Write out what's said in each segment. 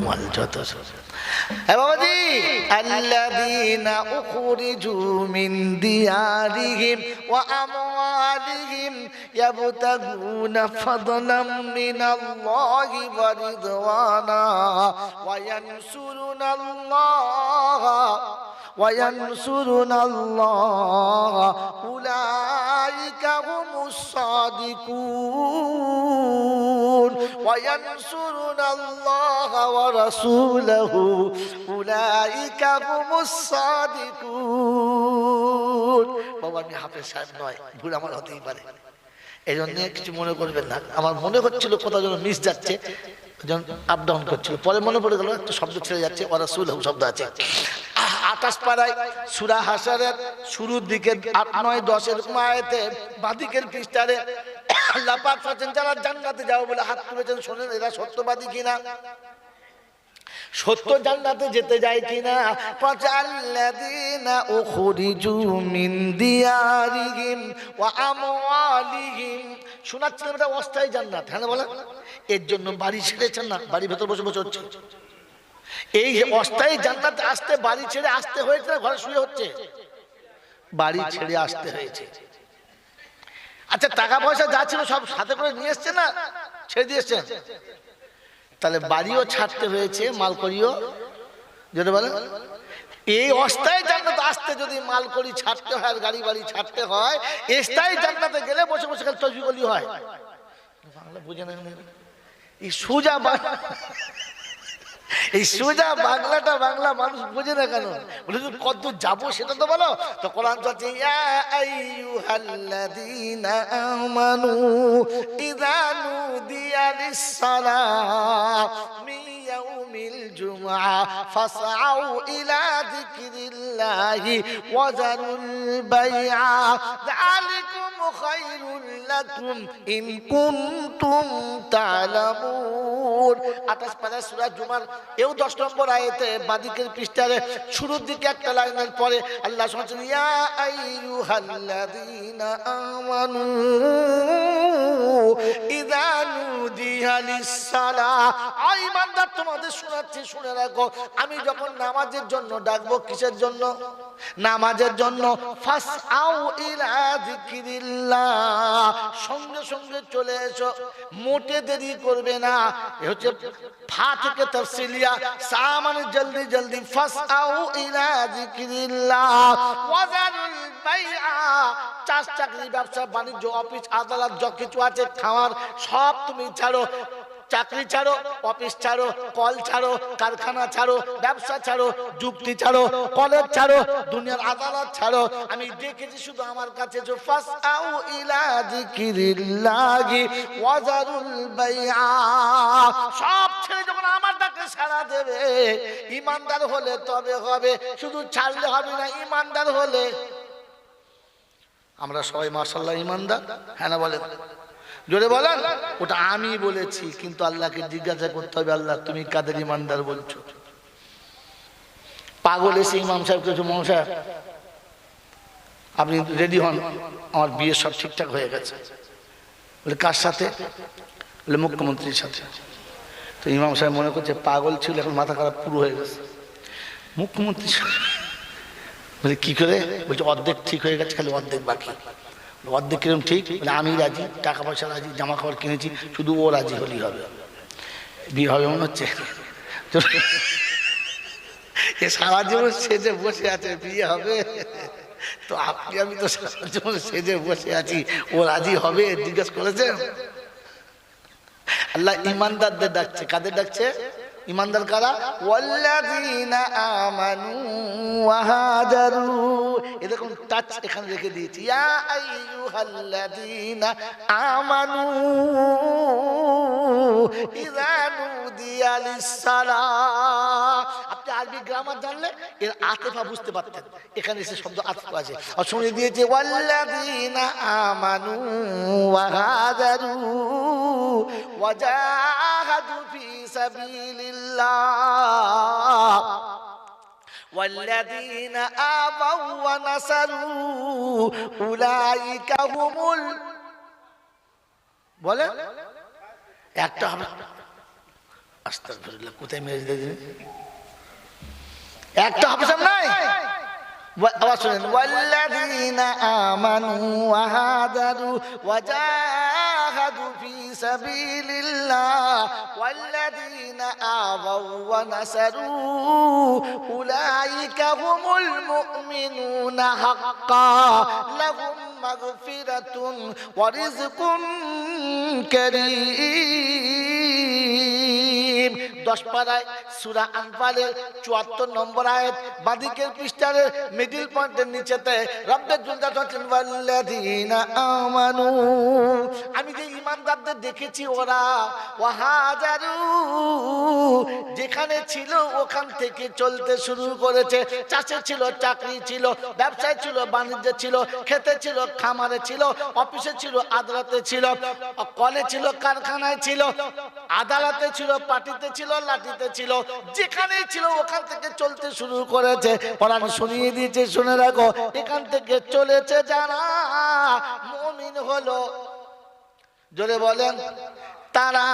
রুমাল যত হ্যাঁ বাবাজি আল্লাযীনা উখরিজু মিন দিয়ারিহিম ওয়া আমওয়ালিহিম ইয়াবতাগুনা ফাদলাম মিনাল্লাহি ওয়া রিদওয়ানা ওয়া ينصرون الله أولئك هم الصادقون وينصرون الله ورسوله أولئك هم الصادقون বাবা আমি হাফেজ সাহেব নয় ভুল আমার হতেই পারে এই জন্য কিছু মনে করবেন না আমার মনে হচ্ছিল কোথাও যেন মিস যাচ্ছে যখন আপ ডাউন করছিল পরে মনে পড়ে গেল একটা শব্দ ছেড়ে যাচ্ছে ওয়া রাসূলুহু শব্দ আছে 28 পারায় সূরা হাসরের শুরুর দিকে 8 9 10 এর আয়াতে বাদিকের পৃষ্ঠারে আল্লাহ পাক বলেন যারা জান্নাতে যাও বলে হাত তুলেছেন শুনেন এরা সত্যবাদী কিনা সত্য জান্নাতে যেতে যায় কিনা ফাজাল্লাযীনা উখরিজু মিন দিয়ারিহিম ওয়া আমওয়ালিহিম শোনাচ্ছেন এটা অস্থায়ী জান্নাত হ্যাঁ বলেন এর জন্য বাড়ি ছেড়েছেন না বাড়ির ভেতর বসে বসে হচ্ছে এই যে অস্থায়ী জান্নাতে আসতে বাড়ি ছেড়ে আসতে হয়েছে না ঘরে শুয়ে হচ্ছে বাড়ি ছেড়ে আসতে হয়েছে আচ্ছা টাকা পয়সা যা ছিল সব সাথে করে নিয়ে এসছে না ছেড়ে দিয়েছেন তাহলে বাড়িও ছাড়তে হয়েছে মালকড়িও যেটা বলেন এই অস্থায়ী জান্নাতে আসতে যদি মালকড়ি ছাড়তে হয় আর গাড়ি বাড়ি ছাড়তে হয় স্থায়ী জান্নাতে গেলে বসে বসে খালি তসবিহ বলি হয় বাংলা বুঝে না এই সোজা বাংলাটা বাংলা মানুষ বোঝে না কেন বলে কত যাবো সেটা তো বলো তো কোরআন চলছে ইয়া আইয়ুহাল্লাযীনা আমানু ইযা নুদিয়া লিস-সালাহ মিন ইয়াউমিল জুমআ ফাসআউ ইলা যিকরিল্লাহি ওয়া যারুল বাইআ যালিকুম খায়রুল লাকুম ইন কুনতুম তা'লামুন 28 পারা সূরা জুমার এও 10 নম্বর আয়াতে বাদিকের পৃষ্ঠারে শুরুর দিকে একটা লাইনের পরে আল্লাহ বলেন ইয়া আইয়ুহাল্লাযীনা আমানু ইযা নুদিয়া লিস-সালাহ আই ইমানদার তোমাদের শোনাচ্ছি শুনে রাখো আমি যখন নামাজের জন্য ডাকবো কিসের জন্য নামাজের জন্য ফাসআউ ইলা যিকরিল্লাহ সঙ্গে সঙ্গে চলে এসো মোটে দেরি করবে না এ হচ্ছে ফা থেকে তাফসিলিয়া সা মানে জলদি জলদি ফাসআউ ইলা যিকরিল্লাহ ওয়াজারুল বাইআ চাষ চাকরি ব্যবসা বাণিজ্য অফিস আদালত যা কিছু আছে খাওয়ার সব তুমি ছাড়ো চাকরি ছাড়ো অফিস ছাড়ো কল ছাড়ো কারখানা ছাড়ো ব্যবসা ছাড়ো যুক্তি ছাড়ো কলেজ ছাড়ো দুনিয়ার আদালত ছাড়ো আমি দেখেছি শুধু আমার কাছে যে ফাসআউ ইলা যিকরিল্লাহি ওয়াজারুল বাইআ সব ছেড়ে যখন আমার ডাকে সাড়া দেবে ঈমানদার হলে তবে হবে শুধু ছাড়লে হবে না ঈমানদার হলে আমরা সবাই মাশাআল্লাহ ঈমানদার হ্যাঁ না বলেন জোরে বলেন ওটা আমি বলেছি কিন্তু আল্লাহকে জিজ্ঞাসা করতে হবে আল্লাহ তুমি কাদের ঈমানদার বলছো পাগল এসে ইমাম সাহেব কিছু ইমাম সাহেব আপনি রেডি হন আমার বিয়ে সব ঠিকঠাক হয়ে গেছে বলে কার সাথে বলে মুখ্যমন্ত্রীর সাথে তো ইমাম সাহেব মনে করছে পাগল ছিল এখন মাথা খারাপ পুরো হয়ে গেছে মুখ্যমন্ত্রী বলে কি করে বলছে অর্ধেক ঠিক হয়ে গেছে খালি অর্ধেক বাকি অর্ধেক কিরকম ঠিক মানে আমি রাজি টাকা পয়সা রাজি জামা কাপড় কিনেছি শুধু ও রাজি হলেই হবে বিয়ে হবে মনে হচ্ছে সারা জীবন সেজে বসে আছে বিয়ে হবে তো আপনি আমি তো সারা জীবন সেজে বসে আছি ও রাজি হবে জিজ্ঞেস করেছে আল্লাহ ঈমানদারদের ডাকছে কাদের ডাকছে ঈমানদার কারা ওয়াল্লাযীনা আমানু ওয়া হাজারু এরকম টাচ এখানে রেখে দিয়েছি ইয়া আইয়ুহাল্লাযীনা আমানু ইযা নুদিয়া লিস-সালাহ আপনি আরবি গ্রামার জানলে এর আতেফা বুঝতে পারতেন এখানে এসে শব্দ আতেফা আছে আর শুনে দিয়েছে ওয়াল্লাযীনা আমানু ওয়া হাজারু ওয়া জাহাদু ফি সাবিলিল্লাহ والذين آووا ونصروا أولئك هم বলেন একটা হবে আস্তাগফিরুল্লাহ, কোথায় মেরে দিলেন? একটা হাফেজ নাই। আবার শুনেন, ওয়াল্লাযীনা আমানু ওয়া হাজারু ওয়া জাহাদু ফি সাবিলিল্লাহ ওয়াল্লাযীনা আওয়াউ ওয়া নাসারু উলাইকা হুমুল মুমিনুনা হাক্কান লাহুম মাগফিরাতুন ওয়া রিজকুন কারীম। 10 পারায় সূরা আনফালের 74 নম্বর আয়াত, বাদিকের পৃষ্ঠার মিডল পয়েন্টের নিচেতে রব্বুল জুলজাত বলেন ওয়াল্লাযীনা আমানু, আমি যে ঈমানদারদের দেখেছি ওরা ওয়াহাজারু, যেখানে ছিল ওখান থেকে চলতে শুরু করেছে। চাষে ছিল, চাকরি ছিল, ব্যবসায় ছিল, বাণিজ্য ছিল, খেতে ছিল, খামারে ছিল, অফিসে ছিল, আদালতে ছিল, কলে ছিল, কারখানায় ছিল, আদালতে ছিল, পার্টিতে ছিল, লাঠিতে ছিল, যেখানেই ছিল ওখান থেকে চলতে শুরু করেছে। কোরআন শুনিয়ে দিয়েছে, শুনে রাখো, এখান থেকে চলেছে যারা মুমিন হলো, জোরে বলেন তারা।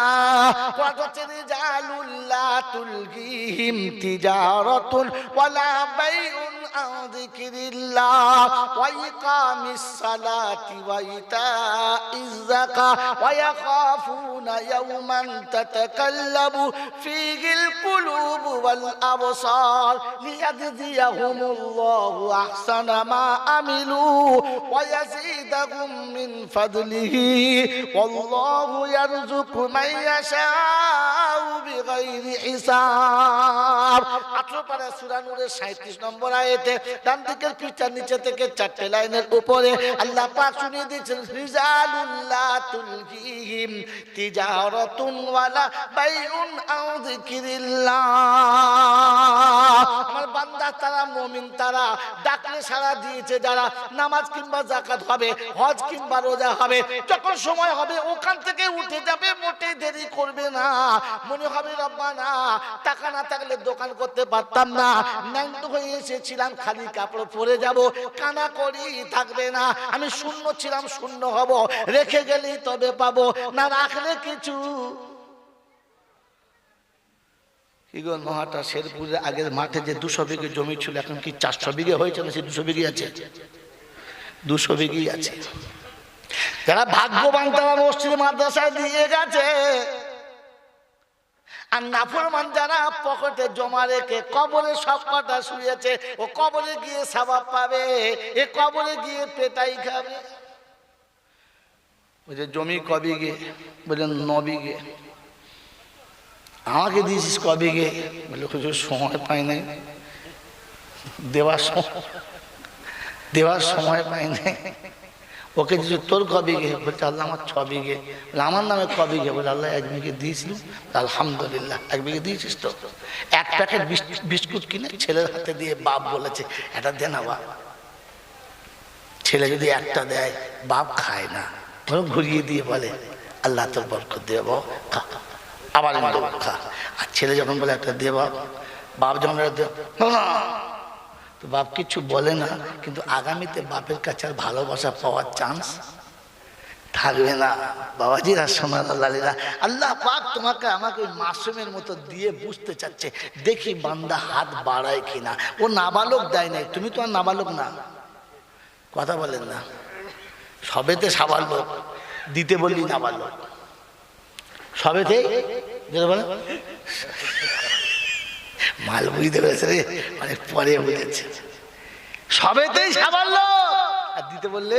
রিজালুল্লাহ তুলহিম তিজারাতুন ওয়ালা বাইউন আন যিকরিল্লাহ ওয়া ইকামিস সালাতি ওয়া ইতাইজ যাকাত ওয়া ইয়াখাফুনা ইয়াওমান তাতাকাল্লাবু ফীহিল কুলুবু ওয়াল আবসার লিয়াজজিয়াহুমুল্লাহু আহসানা মা আমিলু ওয়া ইয়াজিদাহুম মিন ফাদলিহি ওয়াল্লাহু ইয়ারযুকু মান ইয়াশাউ বিগাইরি হিসাব। 18 পারা সূরা নূরের 37 নম্বর আয়াতে ডান দিকের পৃষ্ঠার নিচে থেকে 4টে লাইনের উপরে আল্লাহ পাক শুনিয়ে দিয়েছেন রিজালুল্লাহ তুলহিম তিজারাতুন ওয়ালা বাইউন আন যিকরিল্লাহ। আমার বান্দা তারা, মুমিন তারা, ডাকলে সাড়া দিয়েছে যারা, নামাজ কিংবা যাকাত হবে, হজ কিংবা রোজা হবে, যখন সময় হবে ওখান থেকে উঠে যাবে, মোটে দেরি করবে না। মনে হবে রব্বানা, টাকা না থাকলে দোকান করতে পারতাম না, ন্যাংটো হয়ে এসেছিলাম, খালি কাপড় পরে যাব, কানা করি থাকবে না, আমি শূন্য ছিলাম, শূন্য হব, রেখে গেলেই তবে পাবো, না রাখলে কিছু। নহাটা শেরপুরের আগের মাঠে যে 200 বিঘে জমি ছিল, এখন কি 400 বিঘে হয়েছে না? সে 200 বিঘে আছে, 200 বিঘেই আছে। যারা ভাগ্যবান তারা মসজিদ মাদ্রাসায় দিয়ে গেছে, আর নাফরমান যারা পকেটে জমা রেখে কবরে সব কটা শুয়েছে, ও কবরে গিয়ে সওয়াব পাবে, এ কবরে গিয়ে পেটাই খাবে। ওই যে জমি কবিঘে, বললেন 9 বিঘে। আমাকে দিয়েছিস কবিঘে? বলে হুজুর সময় পাই নাই, দেওয়ার সময় পাই নাই। ওকে দিয়েছি তোর কবিঘে? বলছে আল্লাহ আমার 6 বিঘে। বলে আমার নামে কবিঘে? বলে আল্লাহ 1 বিঘে দিয়েছিলাম, আলহামদুলিল্লাহ 1 বিঘে দিয়েছিস তো। 1 প্যাকেট বিস্কুট কিনে ছেলের হাতে দিয়ে বাপ বলেছে এটা দে না বাপ। ছেলে যদি একটা দেয়, বাপ খায় না, ঘুরিয়ে দিয়ে বলে আল্লাহ তোর বরকত দেব, খা, আবার খা। আর ছেলে যখন বলে একটা দে বাপ, বাপ যখন তো বাপ কিছু বলে না, কিন্তু আগামীতে বাপের কাছে আর ভালোবাসা পাওয়ার চান্স থাকবে না। বাবাজির আর সোনার লালিরা, আল্লাহ পাক তোমাকে আমাকে ওই মাসুমের মতো দিয়ে বুঝতে চাচ্ছে, দেখি বান্দা হাত বাড়ায় কিনা। ও নাবালক দেয় নাই, তুমি তো আর নাবালক না, কথা বলেন না, সবেতে সাবালক, দিতে বললি নাবালক, সবেতে বলে মাল বুঝতে পেরেছে রে, অনেক পরে বুঝেছে। সবেতেই সাবালক, আর দিতে বললে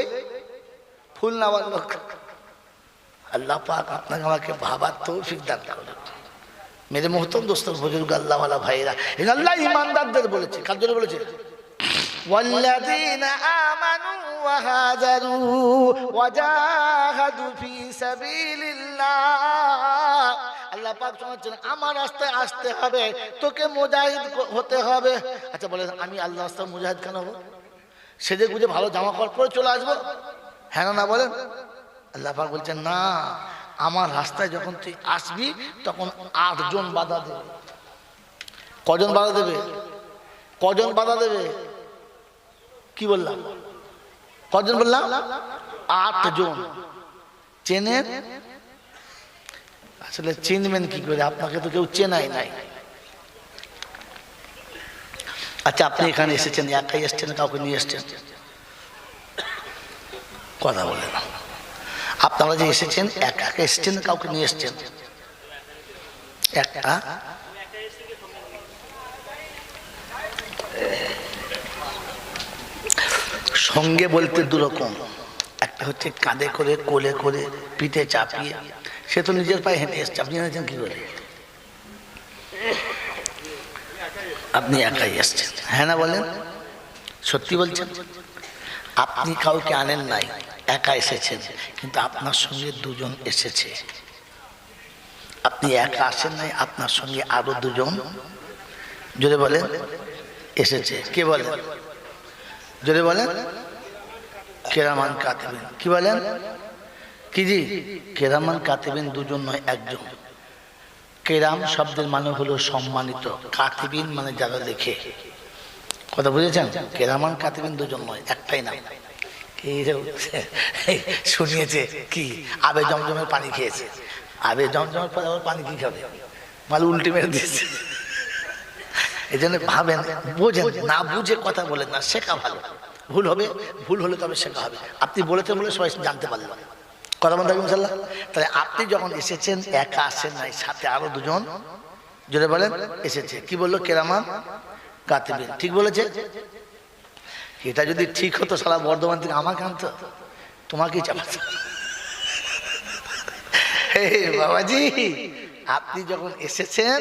ফুল নাবালক। আল্লাহ পাক আপনাকে আমাকে ভাবার তৌফিক দান করুন। মেরে মোহতরম দোস্ত বুজুর্গ আল্লাহওয়ালা ভাইরা, আল্লাহ ঈমানদারদের বলেছে, কার জন্য বলেছে? ওয়াল্লাযীনা আমানু ওয়া হাজারু ওয়া জাহাদু ফি সাবিলিল্লাহ। আল্লাহ পাক শোনাচ্ছেন আমার রাস্তায় আসতে হবে, তোকে মুজাহিদ হতে হবে। আচ্ছা বলেন, আমি আল্লাহর রাস্তায় মুজাহিদ কেন হবো? সেজে গুজে ভালো জামা কাপড় পরে চলে আসবো? হ্যাঁ না বলেন? আল্লাহ পাক বলছেন না, আমার রাস্তায় যখন তুই আসবি তখন 8 জন বাধা দেবে। কজন বাধা দেবে? কজন বাধা দেবে? কি বললাম? কজন বললাম? 8 জন। চেনেন? আসলে চিনবেন কি করে? আপনাকে তো কেউ চেনাই নাই। আচ্ছা, আপনি এখানে এসেছেন একাই এসছেন, কাউকে নিয়ে এসছেন? কথা বলে না। আপনারা যে এসেছেন একা একা এসছেন, কাউকে নিয়ে এসছেন? একা। সঙ্গে বলতে দুরকম, একটা হচ্ছে কাঁধে করে, কোলে করে, পিঠে চাপিয়ে, সে তো নিজের পায়ে হেঁটে এসছে। আপনি জানেন কি করে? আপনি একাই এসছেন, হ্যাঁ না বলেন? সত্যি বলছেন? আপনি কাউকে আনেন নাই, একা এসেছেন, কিন্তু আপনার সঙ্গে দুজন এসেছে। আপনি একা আসেন নাই, আপনার সঙ্গে আরো দুজন, জোরে বলেন, এসেছে। কে বলেন? জোরে বলেন। কেরামান কাতিবিন। কি বলেন? কি জি? কেরামান কাতিবিন দুজন নয়, একজন। কেরাম শব্দের মানে হলো সম্মানিত, কাতিবিন মানে যারা লেখে। কথা বুঝেছেন? কেরামান কাতিবিন দুজন নয়, একটাই নাম। শুনিয়েছে কি? আবে জমজমের পানি খেয়েছে। আবে জমজমের পরে আবার পানি কি খাবে? মানে উল্টে মেরে দিয়েছে। এই জন্য ভাবেন, বোঝেন না, বুঝে কথা বলেন না, শেখা ভালো। ভুল হবে, ভুল হলে তবে শেখা হবে। আপনি বলেছেন বলে সবাই জানতে পারলেন। কথা বলতে হবে ইনশাল্লাহ। তাহলে আপনি যখন এসেছেন একা আসেন নাই, সাথে আরো দুজন, জোরে বলেন, এসেছে। কি বললো? কেরামান কাতিবিন। ঠিক বলেছে? এটা যদি ঠিক হতো সারা বর্ধমান থেকে আমাকে আনতো, তোমাকেই চাপাতো। বাবাজি, আপনি যখন এসেছেন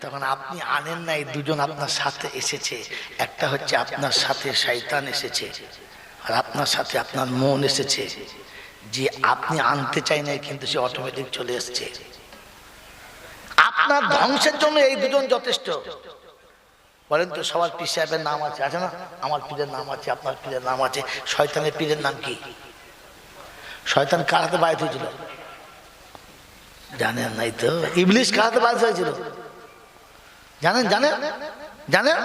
তখন আপনি আনেন নাই, দুজন আপনার সাথে এসেছে। একটা হচ্ছে আপনার সাথে শয়তান এসেছে, আর আপনার সাথে আপনার মন এসেছে, যে আপনি আনতে চাই নাই, কিন্তু সে অটোমেটিক চলে এসছে। আপনার ধ্বংসের জন্য এই দুজন যথেষ্ট। বলেন তো, সবার পীর সাহেবের নাম আছে, আছে না? আমার পীরের নাম আছে, আপনার পীরের নাম আছে। শয়তানের পীরের নাম কি? শয়তান কার হাতে বায়ত হয়েছিল? জানেন নাই তো? ইবলিস কার হাতে বায়ত হয়েছিল? জানেন? জানেন? জানেন?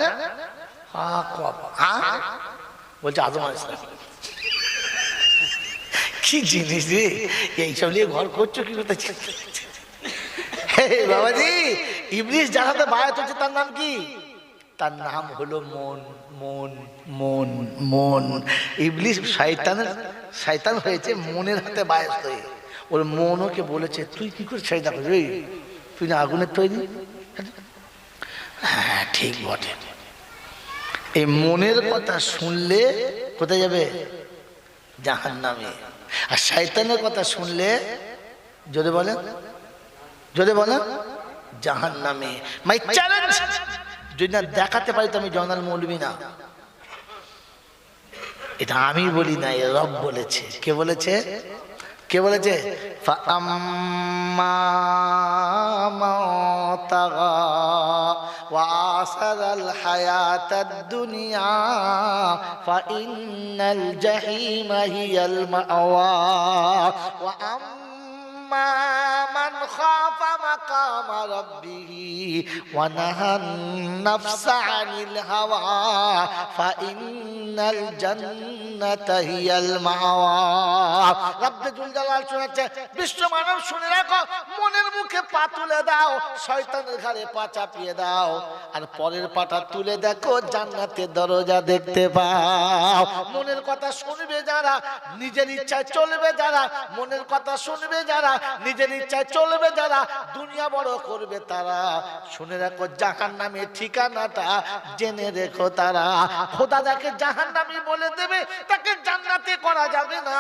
বলছে আদম আলাইহিস সালাম। কি জিনিস রে, এইসব নিয়ে ঘর করছো কি করতে? বাবাজি, ইবলিস যার হাতে বায়াত হচ্ছে তার নাম কি? তার নাম হলো মন। মন, মন, মন। ইবলিস শয়তান হয়েছে মনের হাতে বায়াত হয়ে। ওর মন ওকে বলেছে, তুই কি করে শয়তান করবি? তুই না আগুনের তৈরি? হ্যাঁ, ঠিক বটে। এই মনের কথা শুনলে কোথায় যাবে? জাহান্নামে। আর শয়তানের কথা শুনলে, যদি বলেন, যদি বলেন, জাহান্নামে। মাই চ্যালেঞ্জ, যদি না দেখাতে পারি তো আমি জয়নাল মৌলবী না। এটা আমি বলি না, রব বলেছে। কে বলেছে? কে বলেছে? ফাআম্মা মান তাগা ওয়া আসারাল হায়াতাদ দুনিয়া ফাইন্নাল জাহিমা হিয়াল মাওয়া ওয়া আম্মা মান খাফা মাকামা রাব্বিহি ওয়া নাহান নাফসা আনিল হাওয়া ফাইন্নাল জান্নাতা হিয়াল মাওয়া। রব্বে জুল জালাল শোনাচ্ছে, বিশ্ব মানব শুনে রাখো, মনের মুখে পা তুলে দাও, শয়তানের ঘাড়ে পা চাপিয়ে দাও, আর পরের পাটা তুলে দেখো, জান্নাতের দরজা দেখতে পাও। মনের কথা শুনবে যারা, নিজের ইচ্ছায় চলবে যারা, মনের কথা শুনবে যারা, নিজের ইচ্ছায় চলবে যারা, দুনিয়া বড় করবে তারা। শুনে রাখো, জাহান্নামের ঠিকানাটা জেনে রেখো তারা। খোদা যাকে জাহান্নামী বলে দেবে, তাকে জান্নাতে করা যাবে না।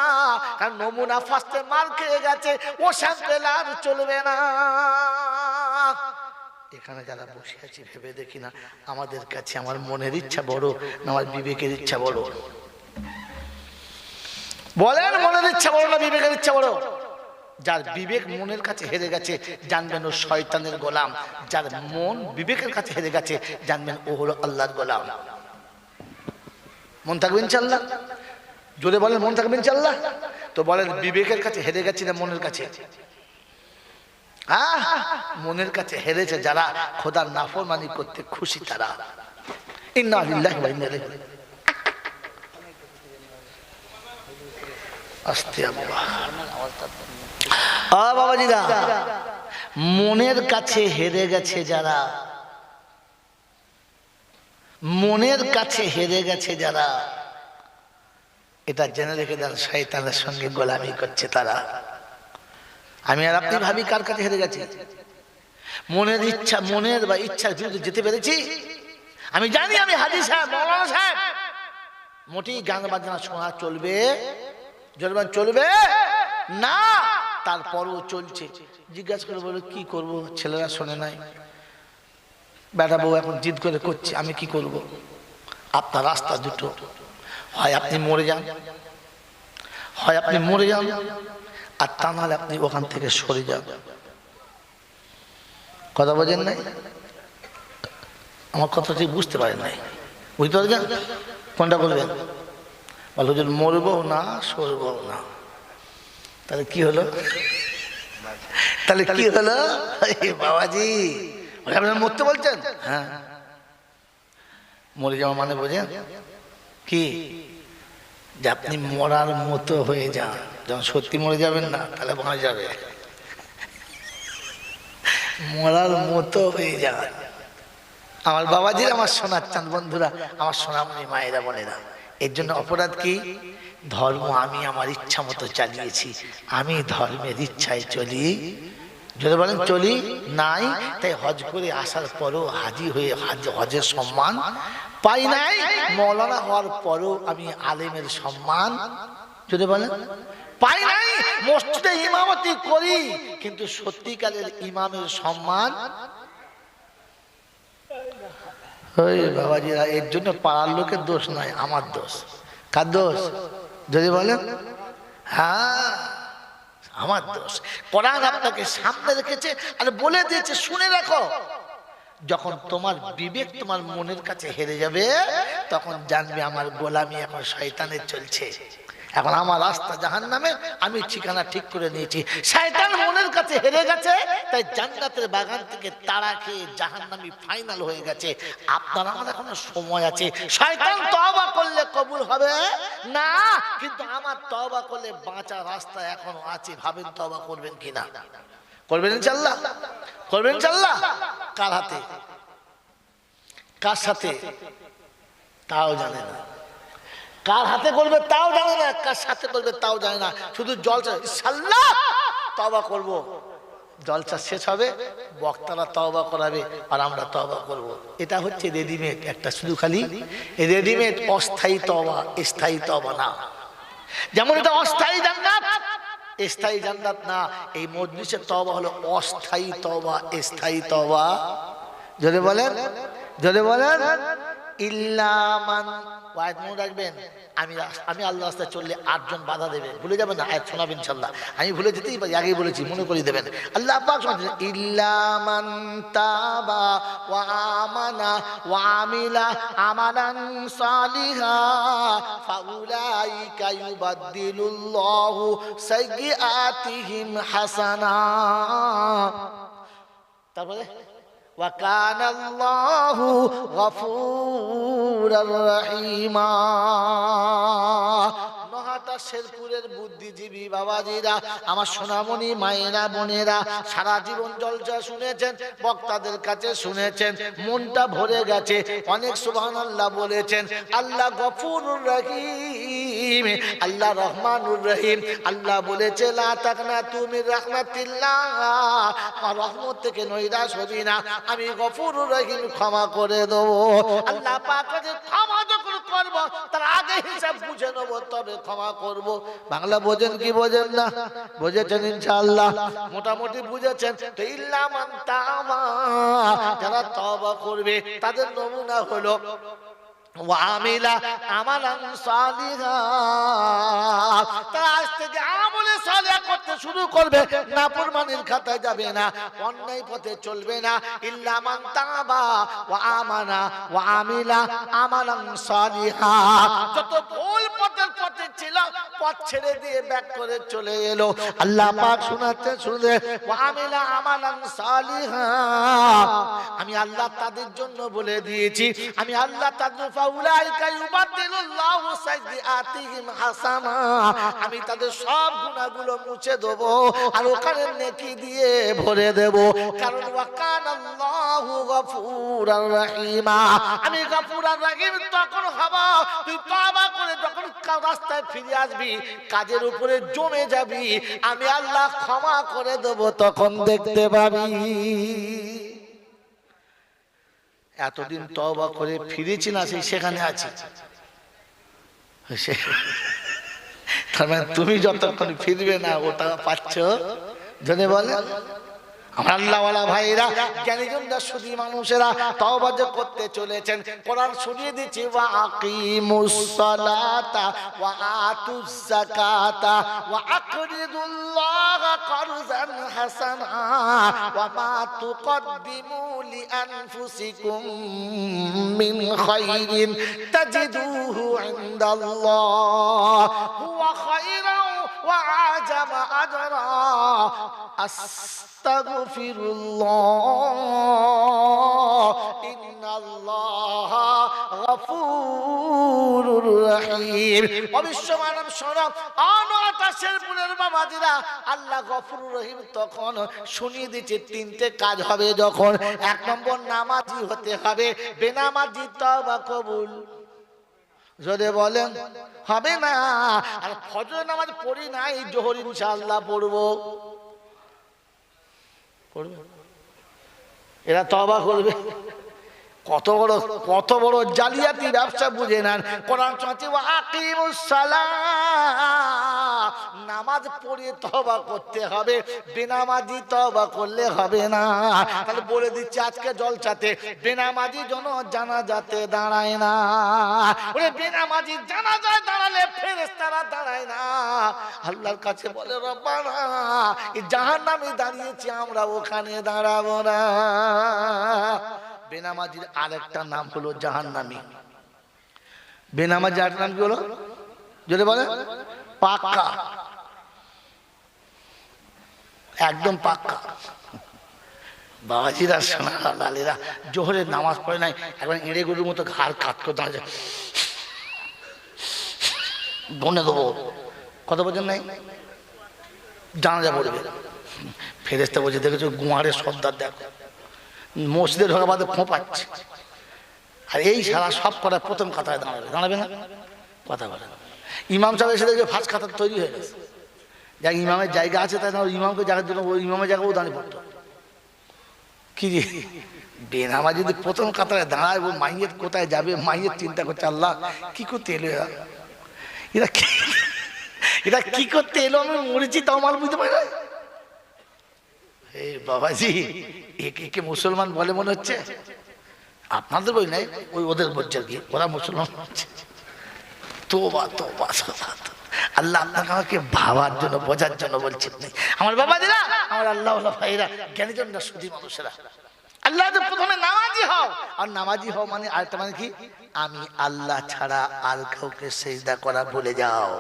কারণ নমুনা ফার্স্টে মার খেয়ে গেছে, ও স্যাম্পেল আর চলবে না। এখানে যারা বসে আছি ভেবে দেখি না, আমাদের কাছে আমার মনের ইচ্ছা বড় না আমার বিবেকের ইচ্ছা বড়? বলেন, মনের ইচ্ছা বড় না বিবেকের ইচ্ছা বড়? যার বিবেক মনের কাছে হেরে গেছে, জানবেন ও শয়তানের গোলাম। যার মন বিবেকের কাছে হেরে গেছে, জানবেন ও হলো আল্লাহর গোলাম। মন থাকবে ইনশাআল্লাহ? জোরে বলেন, মন থাকবে ইনশাআল্লাহ? তো বলেন, বিবেকের কাছে হেরে গেছে না মনের কাছে? মনের কাছে হেরেছে যারা, খোদার নাফরমানি করতে খুশি তারা। ইন্না লিল্লাহি ওয়া ইন্না ইলাইহি রাজিউন। আস্তে আল্লাহ। বাবাজিরা, মনের কাছে হেরে গেছে যারা, মনের কাছে হেরে গেছে যারা, এটা জেনে রেখে দেন শয়তানের সঙ্গে গোলামি করছে তারা। আমি আর আপনি ভাবি কার কাছে হেরে গেছি? মনের ইচ্ছা, মনের বা ইচ্ছার বিরুদ্ধে যেতে পেরেছি? আমি জানি আমি হাজী সাহেব, মৌলানা সাহেব, মোটেই গান বাজনা শোনা চলবে, জলবান চলবে না, তারপরও চলছে। জিজ্ঞাসা করে বলে কি করব, ছেলেরা শোনে নাই, বেটা বউ এখন জিদ করে করছে, আমি কি করব? আপনার রাস্তা দুটো, হয় আপনি মরে যান, হয় আপনি মরে যান, আর তা নাহলে আপনি ওখান থেকে সরে যান। কথা বোঝেন নাই? আমার কথা ঠিক বুঝতে পারেন নাই, বুঝতে পারছেন? কোনটা করবেন? বলো যে মরবো না সরবো না, তাহলে কি হলো? তাহলে কি হলো? বাবাজি আপনারা মরতে বলছেন? হ্যাঁ, মরে যাওয়া মানে বোঝেন কি? যে আপনি মরার মতো হয়ে যান, যখন সত্যি মরে যাবেন না তাহলে ভাঙা যাবে, মরার মতো হয়ে যান। আমার বাবাজির, আমার সোনার চাঁদ বন্ধুরা, আমার সোনামণি মায়েরা বোনেরা, এর জন্য অপরাধ কি? ধর্ম আমি আমার ইচ্ছা মতো চালিয়েছি, আমি ধর্মের ইচ্ছায় চলি, যদি বলেন চলি নাই। তাই হজ করে আসার পরও হাজি হয়ে হজের সম্মান পাই নাই, মৌলানা হওয়ার পরও আমি আলেমের সম্মান যদি বলেন পাই নাই। মসজিদে ইমামতি করি কিন্তু সত্যিকারের ইমামের সম্মান ওই বাবাজিরা। এর জন্য পাড়ার লোকের দোষ নয়, আমার দোষ। কার দোষ যদি বলেন? হ্যাঁ, আমার দোষ। কোরআন আপনাকে সামনে রেখেছে আর বলে দিয়েছে, শুনে রাখো, যখন তোমার বিবেক তোমার মনের কাছে হেরে যাবে তখন জানবে আমার গোলামি এখন শয়তানের চলছে, এখন আমার রাস্তা জাহান্নামে, আমি ঠিকানা ঠিক করে নিয়েছি। শয়তান মনের কাছে হেরে গেছে, তাই জান্নাতের বাগান থেকে তাড়া খেয়ে জাহান্নামী ফাইনাল হয়ে গেছে। আপনার আমার এখনো সময় আছে। শয়তান তওবা করলে কবুল হবে না, কিন্তু আমার তওবা করলে বাঁচা রাস্তা এখনো আছে। ভাবেন তওবা করবেন কিনা? করবেন ইনশাআল্লাহ? করবেন ইনশাআল্লাহ? কার হাতে, কার সাথে তাও জানে না, কার হাতে করবে তাও জানে না, কার সাথে করবে তাও জানে না। শুধু জলসা ইনশাআল্লাহ তওবা করব, জলসা শেষ হবে, বক্তারা তওবা করাবে আর আমরা তওবা করব। এটা হচ্ছে রেডিমেড একটা, শুধু খালি রেডিমেড, অস্থায়ী তওবা, স্থায়ী তওবা না। যেমন এটা অস্থায়ী জান্নাত, স্থায়ী জান্নাত না। এই মজলিসের তওবা হলো অস্থায়ী তওবা, স্থায়ী তওবা। যদি বলেন, যদি বলেন ইল্লা মান, ওয়াইদ মনে রাখবেন, আমি আল্লাহ রাস্তায় চললে 8 জন বাধা দেবে, ভুলে যাবেন না, আয়াত শোনাবেন ইনশাআল্লাহ। আমি ভুলে যেতেই পারি, আগেই বলেছি, মনে করিয়ে দেবেন। আল্লাহ পাক শোনাচ্ছেন, ইল্লা মান তাবা ওয়া আমানা ওয়া আমিলা আমালান সালিহা ফাউলাইকা ইউবাদদিলুল্লাহু সাইয়্যাতিহিম হাসানাত। তারপরে ওয়া কানাল্লাহু গফুরার রহিমা। নহাটা শেরপুরের বুদ্ধিজীবী বাবাজিরা, আমার সোনামণি মায়েরা বোনেরা, সারা জীবন জলসা শুনেছেন, বক্তাদের কাছে শুনেছেন, মনটা ভরে গেছে, অনেক সুবহানাল্লাহ বলেছেন। আল্লাহ গফুরুর রহিম, আল্লাহ রহমানুর রহিম। আল্লাহ বলেছে লা তাকনাতু মির রাহমাতিল্লাহ, আমার রহমত থেকে নৈরাশ হবি না, আমি গফুরুর রহিম, ক্ষমা করে দেবো। আল্লাহ পাক কাছে ক্ষমা যখন করব তার আগে হিসাব বুঝে নেব, তবে ক্ষমা করব। বাংলা বোঝেন কি বোঝেন না? বুঝেছেন ইনশাআল্লাহ? মোটামুটি বুঝেছেন তো। ইল্লা মান তাবা, যারা তওবা করবে তাদের নমুনা হলো ওয়া আমিলা আমালান সালিহা, তারা আজ থেকে আমলে সালিহা করতে শুরু করবে, নাফরমানির খাতায় যাবে না, অন্যায় পথে চলবে না। ইল্লা মান তাবা ওয়া আমানা ওয়া আমিলা আমালান সালিহা। যত ভুল পথে ছিল পথ ছেড়ে দিয়ে ব্যাক করে চলে এলো। আল্লাহ পাক শোনাচ্ছে, শুনে ওয়া আমিলা আমালান সালিহা, আমি আল্লাহ তাদের জন্য বলে দিয়েছি, আমি আল্লাহ তাদের ফাউলাইকা ইউবাদদিলুল্লাহু সাইয়্যাতিহিম হাসানা, আমি তাদের সব গুনাহগুলো মুছে দেব আর ওখানে নেকি দিয়ে ভরে দেব। কারণ ওয়া কানাল্লাহু গফুরার রহিমা, আমি গফুর আর রহিম তখন হব তুই তওবা করে যখন রাস্তায় ফিরে আসবি, কাজের উপরে জমে যাবি, আমি আল্লাহ ক্ষমা করে দেব, তখন দেখতে পাবি। এতদিন তওবা করে ফিরেছি না, সেই সেখানে আছি। তার মানে তুমি যতক্ষণ ফিরবে না ওটা পাচ্ছ। জনে বলে আমার আল্লাহওয়ালা ভাইরা, জ্ঞানীজনরা, সুধী মানুষেরা তওবা যে করতে চলেছেন, কোরআন শুনিয়ে দিচ্ছে ওয়া আকিমুস সালাতা ওয়া আতুজ যাকাতা ওয়া আকরিদুল্লাহা কারযান হাসানা ওয়া মা তুকদ্দিমু লিআনফুসিকুম মিন খাইরিন তাজিদুহু ইনদাল্লাহ হুয়া খায়রান ওয়া আজাবা আজরা আস্তাগফিরুল্লাহ ইন্নাল্লাহা গফুরুর রহিম। অবশ্য মানব শোনো, অনাতাশের পুরের বাবাজিরা, আল্লাহ গফুরুর রহিম তখন শুনিয়ে দিচ্ছে তিনটে কাজ হবে যখন। এক নম্বর, নামাজি হতে হবে, বেনামাজি তওবা কবুল যদি বলেন হবে না। আর ফজর নামাজ পড়ি নাই, জোহর ইনশাআল্লাহ পড়বো, এরা তওবা করবে? কত বড় জালিয়াতি ব্যবসা বুঝে নেন। কোরআন চলছে ওয়া আকিমুস সালাহ, নামাজ পড়ে তওবা করতে হবে, বেনামাজি তওবা করলে হবে না। তাহলে বলে দিচ্ছি আজকে জলসাতে, বেনামাজি যেন জানাজাতে দাঁড়ায় না। ওরে বেনামাজি জানাজায় দাঁড়ালে ফেরেশতারা দাঁড়ায় না, আল্লাহর কাছে বলে রব্বানা এই জাহান্নামে দাঁড়িয়েছি, আমরা ওখানে দাঁড়াবো না। বেনামাজির আরেকটা নাম হলো জাহান্নামী। বেনামাজির আরেকটা নাম কি হলো? যদি বলে পাক্কা, একদম পাক্কা। বাবাজিরা, সোনারা, লালেরা, জোহরের নামাজ পড়ে নাই, একবার এড়ে গরুর মতো ঘাড় কাত করে দাঁড়াচ্ছে, বনে দেবো। কত বছর নাই জানাজা পড়বে, ফেরেশতা বলছে দেখেছো গুয়ারের সর্দার দেখো, মসজিদে ঢোকা বাদে খোঁপাচ্ছে। আর এই সারা সব করা প্রথম কাতারে দাঁড়াবে, দাঁড়াবে না, কথা বলে। ইমাম সাহেব এসে দেখবে ফার্স্ট কাতার তৈরি হয়ে গেছে, যাক ইমামের জায়গা আছে, তাই না ইমামকে জায়গার জন্য ওই ইমামের জায়গাও দাঁড়িয়ে পড়তো। কি রে, বেনামাজি যদি প্রথম কাতারে দাঁড়ায়, ও মাইয়ের কোথায় যাবে, মাইয়ের চিন্তা করছে আল্লাহ কি করতে এলো এরা কি করতে এলো, আমি মরেছি তাও মাল বুঝতে পারি না। এই বাবাজি, একে মুসলমান বলে মনে হচ্ছে? আপনাদের বই নাই, ওই ওদের বলছে কি, ওরা মুসলমান হচ্ছে। তোবা তোবা, আল্লাহ আপনাকে আমাকে ভাবার জন্য, বোঝার জন্য বলছেন। আমার বাবাজিরা, আমার আল্লাহ ভাইরা, জ্ঞানীজনরা, সুধী মানুষেরা, আল্লাহ প্রথমে নামাজি হও। আর নামাজি হও মানে আরেকটা মানে কি, আমি আল্লাহ ছাড়া আর কাউকে সিজদা করা ভুলে যাও।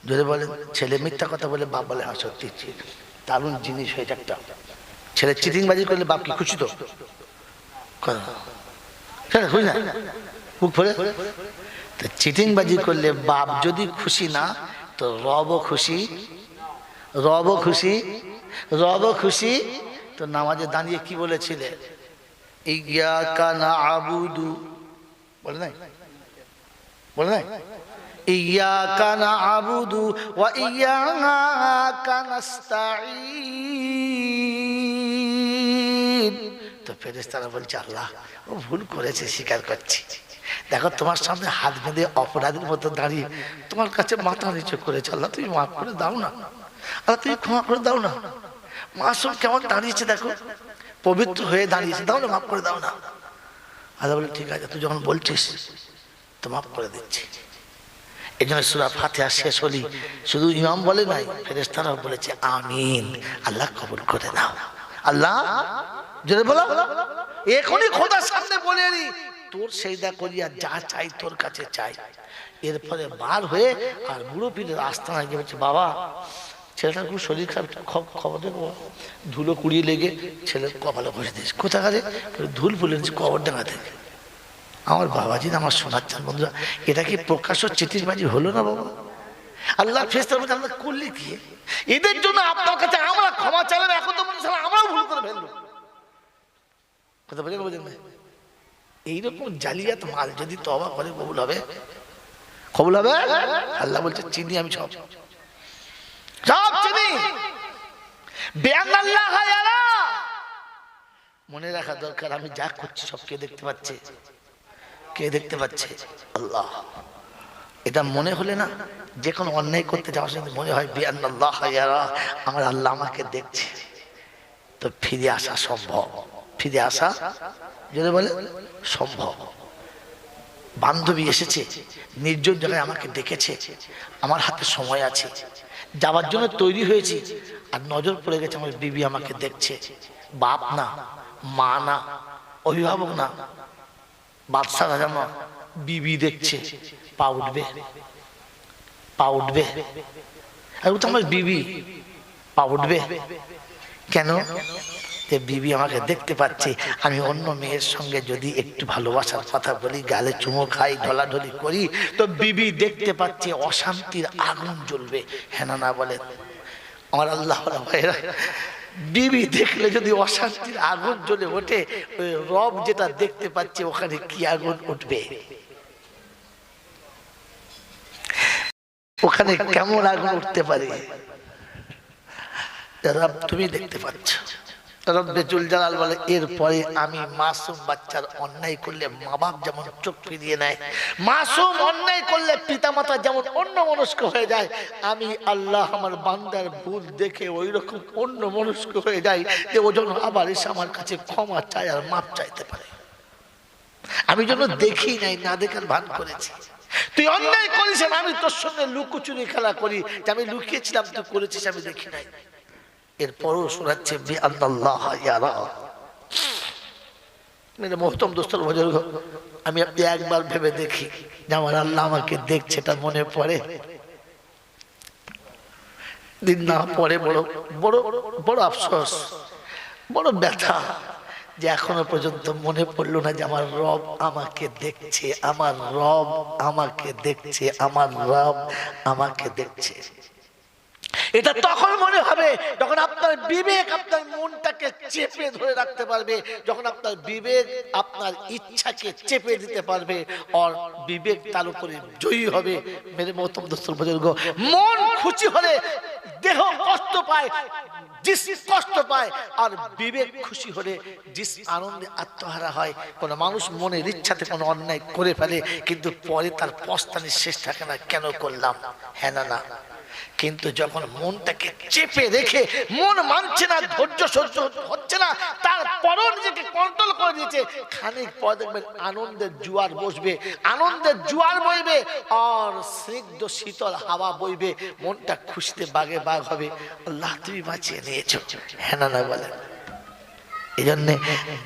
যদি বলেন ছেলে মিথ্যা কথা বলে, বাপ বলে হ্যাঁ সত্যি, দারুণ জিনিস হয়েছে একটা। ছেলে চিটিংবাজি করলে বাপ কি খুশি? তো বুঝ না, মুখ ফোড়ে। চিটিংবাজি করলে বাপ যদি খুশি না, তো রব খুশি, রব খুশি, রব খুশি। তো নামাজে দাঁড়িয়ে কি বলেছিলে? ইয়াকা না'বুদু বলে নাই, বলে নাই ইয়াকা না'বুদু ওয়া ইয়াকা নাস্তাঈন। তো ফেরেশতারা বলছে আল্লাহ ও ভুল করেছে, স্বীকার করছি। দেখো তোমার সামনে হাত বেঁধে অপরাধীর মতো দাঁড়িয়ে তোমার কাছে মাথা নিচু করেছে, আল্লাহ তুমি মাফ করে দাও না, আল্লাহ তুমি ক্ষমা করে দাও না। মাসুম কেমন দাঁড়িয়েছে দেখো, পবিত্র হয়ে দাঁড়িয়েছে, দাও না, মাফ করে দাও না। আল্লাহ বলে ঠিক আছে, তুই যখন বলছিস তো মাফ করে দিচ্ছি। এই জন্য সূরা ফাতিহা শেষ হলি শুধু ইমাম বলে নাই, ফেরেশতারাও বলেছে আমিন, আল্লাহ কবুল করে নাও। আল্লাহ যদি বলো এখনই খোদার সামনে বলে নি, তোর সেইদা করিয়া যা চাই তোর কাছে চাই। এরপরে বার হয়ে আর বুড়ো পীরের আস্তানায় গিয়ে বলছে, বাবা ছেলেটার খুব শরীর খারাপ, খবর দেবো। ধুলো কুড়িয়ে লেগে ছেলের কপালে ঘষে দিয়েছে। কোথা কাছে? ধুল ফুলে কবর ডাঙা থেকে। আমার বাবাজি আমার শোনাচ্ছেন বন্ধুরা, এটা কি প্রকাশ্য চিঠিরবাজি হলো না বাবা? আল্লাহ ফেরেশতার মধ্যে আমরা করলে কি? এদের জন্য আপনার কাছে আমরা ক্ষমা চাইলাম, এখন তো মনে হয় আমরাও ভুল করে ফেললো। কথা বোঝেন বোঝেন না? এইরকম জালিয়াত মাল যদি তওবা করে কবুল হবে? কবুল হবে? আল্লাহ বলছে চিনি আমি সব চিনি। বেআল্লাহ ইয়ারা, মনে রাখা দরকার আমি যা করছি সব কে দেখতে পাচ্ছে? কে দেখতে পাচ্ছে? আল্লাহ। এটা মনে হলে না, যে কোনো অন্যায় করতে যাওয়ার সময় মনে হয় বেআল্লাহ ইয়ারা, আমার আল্লাহ আমাকে দেখছে, তো ফিরে আসা সম্ভব। ফিরে আসা যদি বলে সম্ভব। বান্ধবী এসেছে নির্জন জায়গায়, আমাকে ডেকেছে, আমার হাতে সময় আছে, যাওয়ার জন্য তৈরি হয়েছি, আর নজর পড়ে গেছে আমার বিবি আমাকে দেখছে। বাপ না, মা না, অভিভাবক না, বাদশা রাজা না, বিবি দেখছে, পা উঠবে? পা উঠবে? আর ও তো আমার বিবি, পা উঠবে কেন? বিবি আমাকে দেখতে পাচ্ছে, আমি অন্য মেয়ের সঙ্গে যদি একটু ভালোবাসার কথা বলি, গালে চুমো খাই, ঢলাঢলি করি, তো বিবি দেখতে পাচ্ছে, অশান্তির আগুন জ্বলবে। হ্যাঁ না বলে? আমার আল্লাহ ভাইরা, বিবি দেখলে যদি অশান্তির আগুন জ্বলে ওঠে, ওই রব যেটা দেখতে পাচ্ছে ওখানে কি আগুন উঠবে? ওখানে কেমন আগুন উঠতে পারে? রব তুমি দেখতে পাচ্ছ। রব্বে জুল জালাল বলে, এরপরে আমি মাসুম বাচ্চার অন্যায় করলে মা বাপ যেমন চোখ ফিরিয়ে নেয়, মাসুম অন্যায় করলে পিতামাতা যেমন অন্যমনস্ক হয়ে যায়, আমি আল্লাহ আমার বান্দার ভুল দেখে ওই রকম অন্যমনস্ক হয়ে যায় যে ও যেন আবার এসে আমার কাছে ক্ষমা চায় আর মাপ চাইতে পারে। আমি যেন দেখি নাই, না দেখার ভান করেছি। তুই অন্যায় করিস, আমি তোর সঙ্গে লুকোচুরি খেলা করি, যে আমি লুকিয়েছিলাম তুই করেছিস আমি দেখি নাই। এরপরও শোনাচ্ছে বেআল্লাহ ইয়ারা। মেরে মোহতরম দোস্তর বুজুর্গ, আমি আপনি একবার ভেবে দেখি যে আমার আল্লাহ আমাকে দেখছে, এটা মনে পড়ে? দিন না পরে বড় বড় বড় আফসোস, বড় ব্যথা, যে এখনো পর্যন্ত মনে পড়লো না যে আমার রব আমাকে দেখছে, আমার রব আমাকে দেখছে, আমার রব আমাকে দেখছে। এটা তখন মনে হবে যখন আপনার বিবেক আপনার মনটাকে চেপে ধরে রাখতে পারবে, যখন আপনার বিবেক আপনার ইচ্ছাকে চেপে দিতে পারবে, আর বিবেক তার উপরে জয়ী হবে। মেরে মহতরম দোস্তর বুজুর্গ, মন খুশি হলে দেহ কষ্ট পায়, জিসম কষ্ট পায়, আর বিবেক খুশি হলে জিসম আনন্দে আত্মহারা হয়। কোন মানুষ মনের ইচ্ছাতে কোনো অন্যায় করে ফেলে, কিন্তু পরে তার পস্তানির শেষ থাকে না, কেন করলাম? হ্যাঁ না? কিন্তু যখন মনটাকে চেপে রেখে, মন মানছে না, ধৈর্য সহ্য হচ্ছে না, তারপরও নিজেকে কন্ট্রোল করে দিয়েছে, খানিক পর দেখবেন আনন্দের জোয়ার বসবে, আনন্দের জোয়ার বইবে, আর স্নিগ্ধ শীতল হাওয়া বইবে, মনটা খুশিতে বাগে বাগ হবে। আল্লাহ তুমি বাঁচিয়ে নিয়েছো। হ্যাঁ না বলেন? এই জন্যে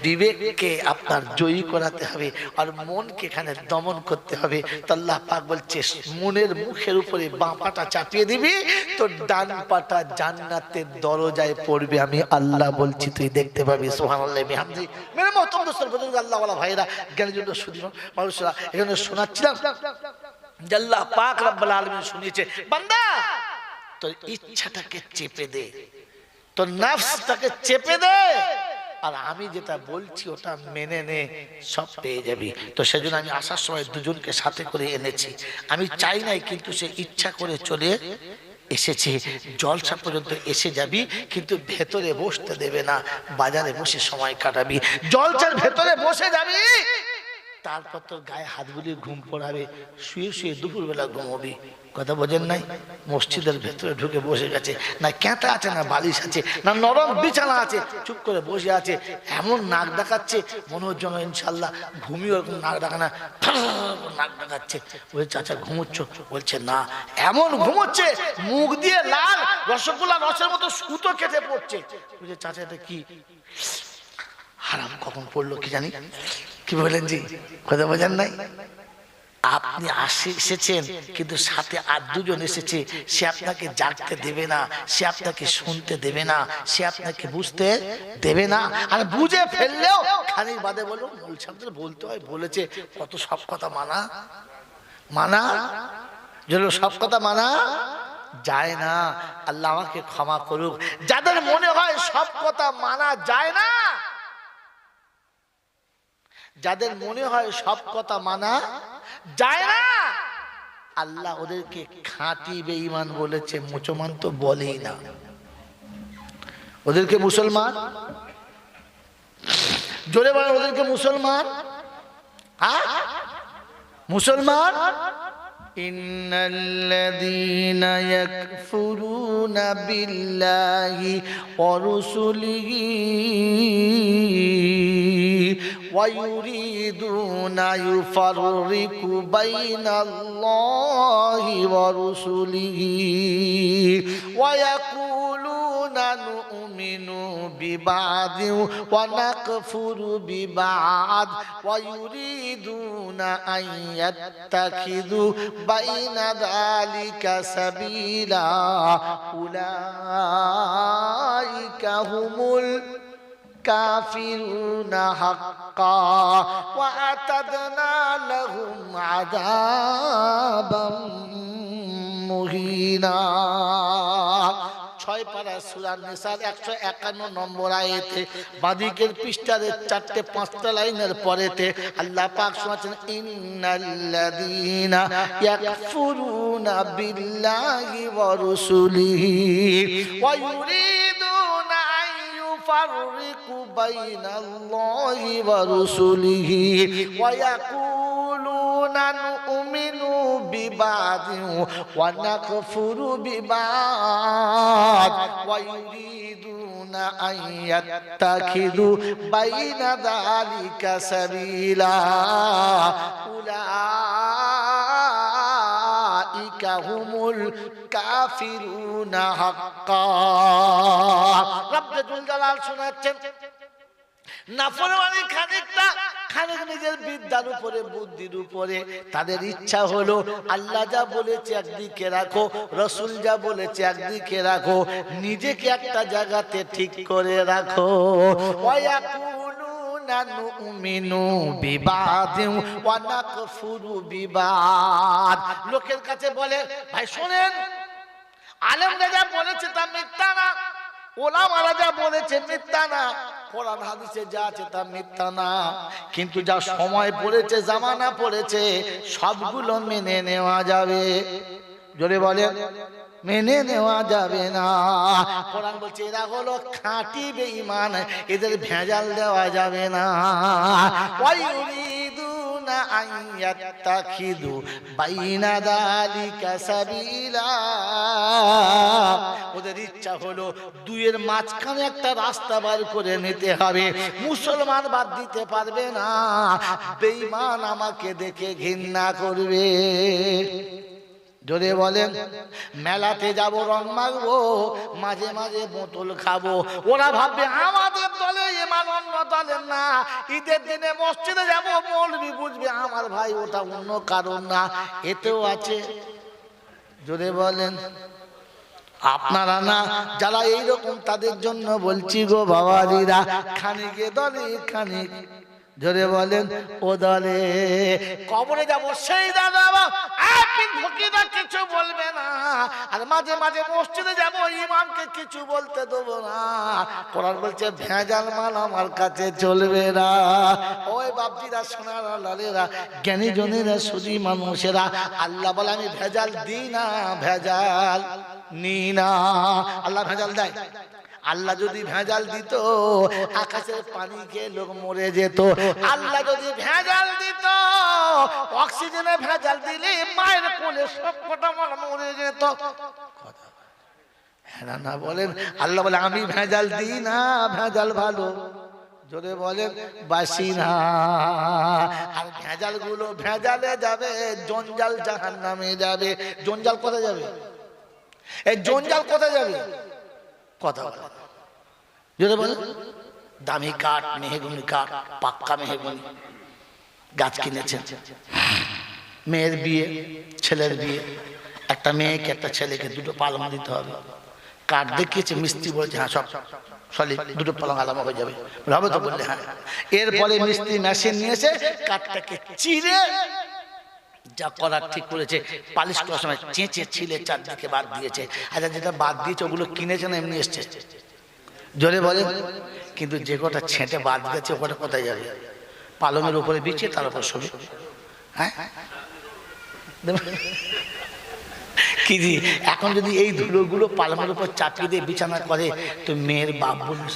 বিবেককে আপনার জয়ী করাতে হবে, আর মনকে এখানে দমন করতে হবে। তো আল্লাহ পাক বলছে, মনের মুখের উপরে বাঁ পাটা চাপিয়ে দিবি, তো ডান পাটা জান্নাতের দরজায় পড়বে, আমি আল্লাহ বলছি, তুই দেখতে পাবি। সুবহানাল্লাহ বিহামদি। মেরে মহতরম দোস্তর বুজুর্গ, আল্লাহ ওয়ালা ভাইরা, জ্ঞানের জন্য সুদীন মানুষরা, এখানে শোনাচ্ছিলাম যে আল্লাহ পাক রব্বুল আলামিন শুনিয়েছে, বান্দা তোর ইচ্ছাটাকে চেপে দে, তোর নফসটাকে চেপে দে, আর আমি যেটা বলছি ওটা মেনে নে, সব পেয়ে যাবি। তো সেজন্য আমি আসার সময় দুজনকে সাথে করে এনেছি। আমি চাই নাই, কিন্তু সে ইচ্ছা করে চলে এসেছে। জলসা পর্যন্ত এসে যাবি, কিন্তু ভেতরে বসতে দেবে না, বাজারে বসে সময় কাটাবি। জলসার ভেতরে বসে যাবি, তারপর তোর গায়ে হাত বুলিয়ে ঘুম পড়াবে, শুয়ে শুয়ে দুপুরবেলা ঘুমোবি। কথা বোঝেন নাই? মসজিদের ভেতরে ঢুকে বসে গেছে, না ক্যাঁটা আছে, না বালিশ আছে, না নরম বিছানা আছে, চুপ করে বসে আছে, এমন নাক ডাকাচ্ছে মনে হচ্ছে ইনশাল্লাহ ঘুমিয়ে, ওরকম নাক ডাকা না, নাক ডাকাচ্ছে। বলছে চাচা ঘুমোচ্ছ? বলছে না। এমন ঘুমোচ্ছে মুখ দিয়ে লাল রসগোল্লা রসের মতো সুতো কেটে পড়ছে। বলছে চাচা এটা কি? হারাম কখন পড়লো কি জানি, কি বলেন জি? কথা বোঝেন নাই? আপনি এসেছেন কিন্তু সাথে আর দুজন এসেছে, সে আপনাকে জাগতে দেবে না, সে আপনাকে শুনতে দেবে না, সে আপনাকে বুঝতে দেবে না। আর বুঝে ফেললেও খানিক বাদে বলো মূল শব্দ বলতে হয়, বলেছে কত সব কথা মানা মানা যেন সব কথা মানা যায় না। আল্লাহ আমাকে ক্ষমা করুক। যাদের মনে হয় সব কথা মানা যায় না, যাদের মনে হয় সব কথা মানা যায় না, আল্লাহ ওদেরকে খাঁটি বেঈমান বলেছে, মুসলমান তো বলেই না, ওদেরকে মুসলমান। জোরে বলেন, ওদেরকে মুসলমান। হ্যাঁ মুসলমান। ইন্নাল্লাযীনা ইয়াকফুরুনা বিল্লাহি ওয়া রুসুলিহি ওয়া ইউরিদুনা ইউফাররিকু বাইনাল্লাহি ওয়া রুসুলিহি ওয়া ইয়াকুলুনা নু'মিনু বিবা'দিন ওয়া নাকফুরু বিবা'দ ওয়া ইউরিদুনা আন ইয়াত্তাখিযু বাইনা যালিকা সাবিলা উলাইকা হুমুল কাফিরুনা হাক্কা ওয়া আতাদনা লাহুম আযাবাম মুহিনা। 6 পারা সূরা নিসার 151 নম্বর আয়াতে বাদিকের পৃষ্ঠার 4-5টা লাইনের পরেতে আল্লাহ পাক শোনাচ্ছেন, ইন্নাল্লাযীনা ইয়াকফুরুনা বিল্লাহি ওয়া রুসুলিহি ওয়া ইউরিদুনা আন ইউফাররিকু বাইনাল্লাহি ওয়া রুসুলিহি ওয়া ইয়াকুলুনা নু'মিনু বিবা'দিন ওয়া নাকফুরু বিবা'দ ওয়া ইউরিদুনা আন ইয়াত্তাখিযু বাইনা যালিকা সাবিলা উলাইকা হুমুল কাফিরুনা হাক্কা। রব্বুল জালাল শোনাচ্ছেন, নাফরমানি খানিকটা খানিক নিজের বিদ্যার উপরে বুদ্ধির উপরে তাদের ইচ্ছা হলো আল্লাহ যা বলেছে একদিকে রাখো, রাসূল যা বলেছে একদিকে রাখো, নিজেকে একটা জায়গাতে ঠিক করে রাখো। ওয়া ইয়াকুলুনা নু'মিনু বিবা'দিন ওয়া নাকফুরু বিবা'দ। লোকের কাছে বলে, ভাই শোনেন, আলেমরা যা বলেছে তা মিথ্যা না, ওলামারা যা বলেছে মিথ্যা না, কোরআন হাদিসে যা আছে তা মিথ্যা না, কিন্তু যা সময় পড়েছে, জামানা পড়েছে, সবগুলো মেনে নেওয়া যাবে। জোরে বলেন, মেনে নেওয়া যাবে না। কোরআন বলছে এরা হলো খাঁটি বেঈমান, এদের ভেজাল দেওয়া যাবে না। ওয়াইরিদুনা আন ইয়াত্তাখিযু বাইনা যালিকা সাবিলা, ওদের ইচ্ছা হলো দুইয়ের মাঝখানে একটা রাস্তা বার করে নিতে হবে। মুসলমান বাদ দিতে পারবে না, বেঈমান আমাকে দেখে ঘৃণা করবে। জোরে বলেন, মেলাতে যাব রং মাখবো, মাঝে মাঝে বোতল খাবো, ওরা ভাববে আমাদের দলে ইমান অন্য দলের না। ঈদের দিনে মসজিদে যাব, মৌলবি বুঝবে আমার ভাই ওটা অন্য কারণ না, এতেও আছে। জোরে বলেন, আপনারা না যারা এইরকম তাদের জন্য বলছি গো বাবাজিরা, খানিকে দলে খানিক, জোরে বলেন, ও দলে। কবরে যাব সেই দাদা ফকিরা কিছু বলবে না, আর মাঝে মাঝে মসজিদে যাব ইমামকে কিছু বলতে দেবো না। কোরআন বলছে ভেজাল মাল আমার কাছে চলবে না। ওই বাপজিরা, সোনারা, লালেরা, জ্ঞানী জনেরা, সুধী মানুষেরা, আল্লাহ বলে আমি ভেজাল দিই না, ভেজাল নি না। আল্লাহ ভেজাল দেয়? আল্লাহ যদি ভেজাল দিত আকাশের পানি খেয়ে লোক মরে যেত। আল্লাহ যদি ভেজাল দিত অক্সিজেনে ভেজাল দিলে মায়ের কোলে সব কটা মরে যেত। হ্যাঁ না বলেন? আল্লাহ বলে আমি ভেজাল দিই না, ভেজাল ভালো। জোরে বলেন, বাসি না। আর ভেজাল গুলো ভেজালে যাবে, জঞ্জাল জাহান্নামে যাবে। জঞ্জাল কোথায় যাবে? এই জঞ্জাল কোথায় যাবে? কথা বলে জোরে বলেন। দামি কাঠ, মেহগনি কাঠ, পাক্কা মেহগনি, গাছ কিনেছেন, মেয়ের বিয়ে, ছেলের বিয়ে, একটা মেয়েকে একটা ছেলেকে দুটো পালং দিতে হবে। কাঠ দেখিয়েছে, মিস্ত্রি বলেছে হ্যাঁ সব সলিড, দুটো পালং আলাদা হয়ে যাবে, হবে তো বললে হ্যাঁ। এরপরে মিস্ত্রি মেশিন নিয়েছে, কাঠটাকে চিরে যা করার ঠিক করেছে, পালিশ করার সময় চেঁচে ছিলে চারদিকে বাদ দিয়েছে। আচ্ছা যেটা বাদ দিয়েছে ওগুলো কিনেছে না এমনি এসছে? জোরে বলেন। কিন্তু যে কটা ছেঁটে বাদ গেছে ওটা কোথায় যাবে? পালঙের উপরে বিছিয়ে তার উপর শোবে। হ্যাঁ কি জি, এখন যদি এই ধুলোগুলো পালঙের উপর চাপিয়ে দিয়ে বিছানা করে তো মেয়ের বাপ বলবে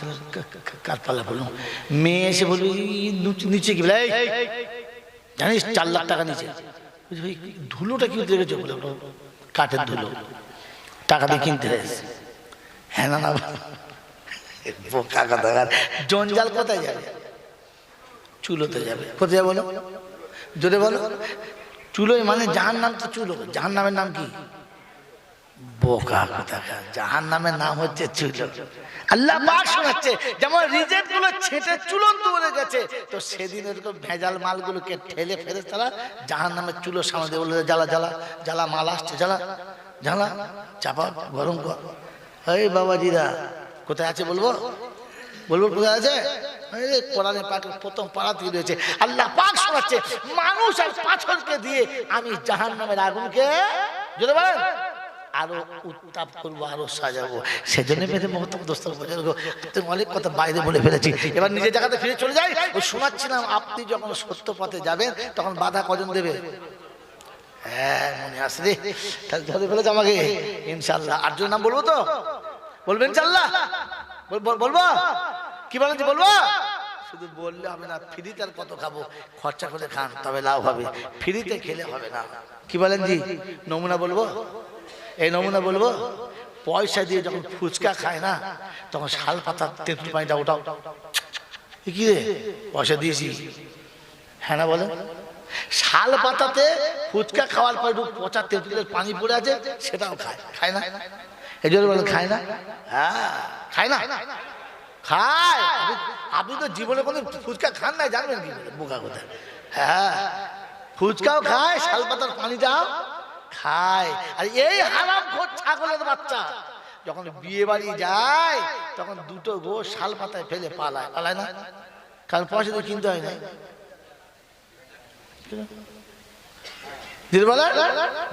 কার পালা বলুন, মেয়ে এসে বলবে নিচে কি বলে জানিস 4 লাখ টাকা নিচে, ধুলোটা কি দেখেছো? বলে কাঠের ধুলো, টাকা দিয়ে কিনতে হয়েছে। হ্যাঁ না না বোকা কথা। জঞ্জাল কোথায় যাবে? চুলোতে যাবে। কোথায় বলো? জোরে বলো। চুলোয় মানে জাহান্নাম তো চুলো, জাহান্নামের নাম কি? বোকা কথা। জাহান্নামের নাম হচ্ছে চুলো। আল্লাহ পাক শোনাচ্ছে যেমন রিজেক্ট গুলো ছেঁটে চুলন্ত বলে গেছে, তো সেদিন এরকম ভেজাল মালগুলোকে ঠেলে ফেলে তারা জাহান্নামের চুলো সামনে দিয়ে বলে জ্বালা জ্বালা জ্বালা, মাল আসছে জ্বালা জ্বালা, চাপা গরম কর। এই বাবাজিরা কোথায় আছে বলবো? বলবো কোথায় আছে? কোরআনে পাকের প্রথম পারাতেই রয়েছে। আল্লাহ পাক শোনাচ্ছে মানুষ আর পাথরকে দিয়ে আমি জাহান্নামের আগুনকে জোরে বলেন আরো উত্তাপ করবো, আরো সাজাবো। সেজন্য মেরে মহত্তম দোস্ত অনেক কথা বাইরে বলে ফেলেছি, এবার নিজের জায়গাতে ফিরে চলে যাই। ওই শোনাচ্ছিলাম আপনি যখন সত্য পথে যাবেন তখন বাধা কজন দেবে? হ্যাঁ মনে আসে, তাহলে ধরে ফেলেছে আমাকে ইনশাল্লাহ। আটজন নাম বলবো তো? বলবেন ইনশাল্লাহ? বলবো কি বলেন? বলবো? শুধু বললে হবে না, ফ্রিতে আর কত খাবো? খরচা করে খান তবে লাভ হবে, ফ্রিতে খেলে হবে না। কি বলেন জি? নমুনা বলবো? এই নমুনা বলবো। পয়সা দিয়ে যখন ফুচকা খায় না তখন শাল পাতা তেঁতুল পানিটা ওটাও কি রে পয়সা দিয়েছি, হ্যাঁ না বলেন? শাল পাতাতে ফুচকা খাওয়ার পর একটু পচা তেঁতুলের পানি পড়ে আছে সেটাও খায়, খায় না? এই জন্য বলেন খায় না? হ্যাঁ খায় না, খায়। আপনি তো জীবনে কোনো ফুচকা খান নাই, জানবেন কি করে? বোকা কোথায়। হ্যাঁ ফুচকাও খায়, শাল পাতার পানিটাও খায়। আর এই হারামখোর ছাগলের বাচ্চা যখন বিয়ে বাড়ি যায় তখন দুটো গো শাল পাতায় ফেলে পালায়, পালায় না? কারণ পয়সা দিয়ে কিনতে হয় না।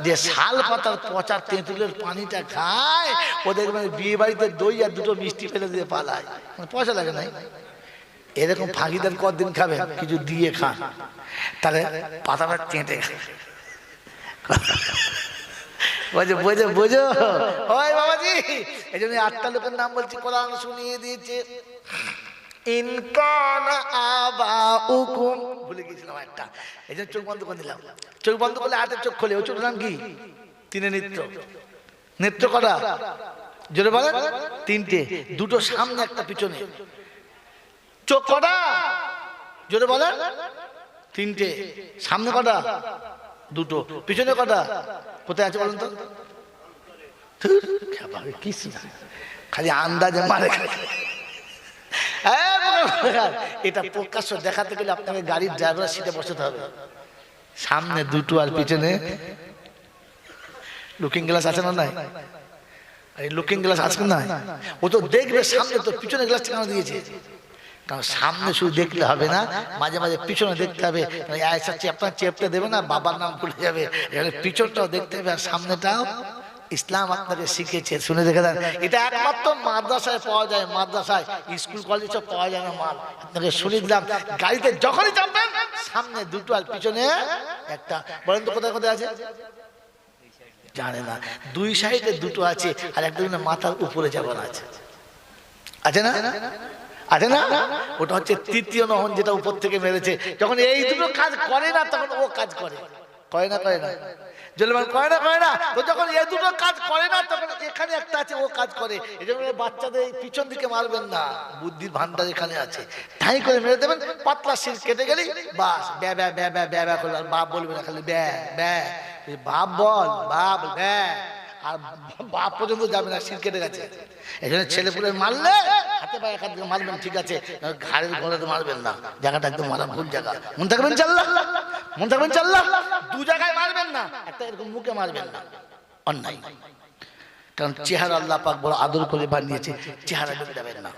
যে শাল পাতার পচা তেঁতুলের পানিটা খায় ওদের মানে বিয়ে বাড়িতে দই আর দুটো মিষ্টি ফেলে দিয়ে পালায়, পয়সা লাগে নাই। এরকম ফাঁকিদের কদিন খাবেন? কিছু দিয়ে খান, তাহলে পাতাটা চেটে খায়। বোঝো বোঝো বোঝো ওই বাবাজি, এই জন্য 8টা লোকের নাম বলছি, কোরআন শুনিয়ে দিয়েছে। ইনকানা আবাউকুম, ভুলে গেছিলাম একটা, এই জন্য চোখ বন্ধ করে দিলাম। চোখ বন্ধ করলে 8 চোখ খোলে, ওই চোখ নাম কি? 3 নেত্র। নেত্র কটা? জোরে বলেন। 3টে, দুটো সামনে একটা পিছনে। চোখ কটা? জোরে বলেন। 3টে। সামনে কটা? দুটো। পিছনে কটা? কোথায় আছে বলেন তো? কিছু খালি আন্দাজে মারে। এটা প্রকাশ্য দেখাতে গেলে আপনাকে গাড়ির ড্রাইভার সিটে বসাতে হবে। সামনে দুটো আর পিছনে লুকিং গ্লাস আছে না? নাই লুকিং গ্লাস আছে না? ও তো দেখবে সামনে, তো পিছনে গ্লাসটা কেন দিয়েছে? কারণ সামনে শুধু দেখলে হবে না, মাঝে মাঝে পিছনে দেখতে হবে। আপনার চেপটা দেবে না, বাবার নাম ভুলে যাবে। পিছনটাও দেখতে হবে আর সামনেটাও। ইসলাম আপনাকে শিখেছে, শুনে দেখে দেন। এটা একমাত্র মাদ্রাসায় পাওয়া যায়, মাদ্রাসায়, স্কুল কলেজে পাওয়া যায় না মাল। আপনাকে শুনে দিলাম, গাড়িতে যখনই যাবেন সামনে দুটো আর পিছনে একটা। বলেন তো কোথায় কোথায় আছে? জানে না। 2 সাইডে দুটো আছে আর একদম মাথার উপরে যেমন আছে, আছে না? আছে না? ওটা হচ্ছে 3য় নহন, যেটা উপর থেকে মেরেছে। যখন এই দুটো কাজ করে না তখন ও কাজ করে, করে না? করে না? জলমান করে না? করে না? তো যখন এই দুটো কাজ করে না তখন এখানে একটা আছে, ও কাজ করে। এই জন্য বাচ্চাদের পিছন দিকে মারবেন না, বুদ্ধির ভান্ডার এখানে আছে। ঠাই করে মেরে দেবেন, পাতলা শির কেটে গেলেই বাস ব্যা ব্যা ব্যা ব্যা ব্যা ব্যা করলে। আর বাপ বলবে না, খালি ব্যা ব্যা, বাপ বল, বাপ ব্যা। আর বাপ পর্যন্ত যাবে না, শির কেটে গেছে। এই জন্য ছেলেপুলে মারলে হাতে পায়ে একাধিক মারবেন, ঠিক আছে, ঘাড়ের গোড়াতে মারবেন না, জায়গাটা একদম মারা ভুল জায়গা। মন থাকবেন চাল্লা, মন থাকবেন চাল্লা, দু জায়গায় মারবেন না, একটা এরকম মুখে মারবেন না, অন্যায়। কারণ চেহারা আল্লাহ পাক বড় আদর করে বানিয়েছে, চেহারা ডুবে যাবেন না।